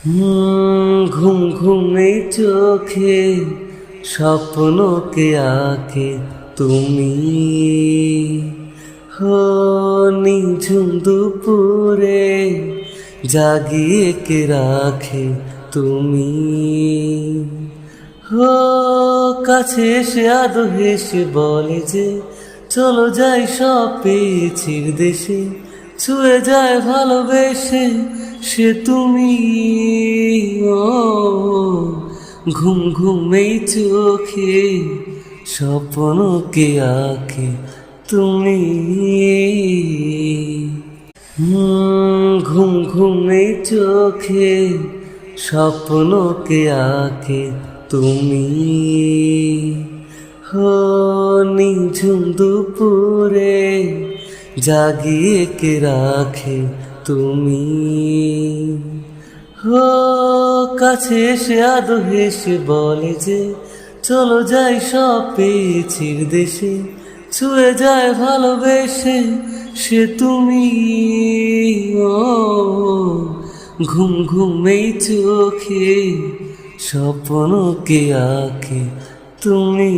ঘুম ঘুমে চোখে স্বপ্নকে আঁকে তুমি, হো নিঝুম দুপুরে জাগিয়ে কে রাখে তুমি, হো কাছে এসে আদো হেসে বলে যে চলো যাই সব পেয়েছির দেশে, ছুঁয়ে যায় ভালোবেসে সে তুমি। ও ঘুম ঘুমেই চোখে স্বপ্নকে আঁকে তুমি। ঘুম ঘুমেই চোখে স্বপ্নকে আঁকে তুমি, হো নিঝুম দুপুরে জাগিয়ে কে রাখে তুমি, হো কাছে এসে আদো হেসে বলে যে চলো যাই সব পেয়েছির দেশে, ছুঁয়ে যায় ভালোবেসে সে তুমি। ও ঘুম ঘুমেই চোখে স্বপ্নকে আঁকে তুমি।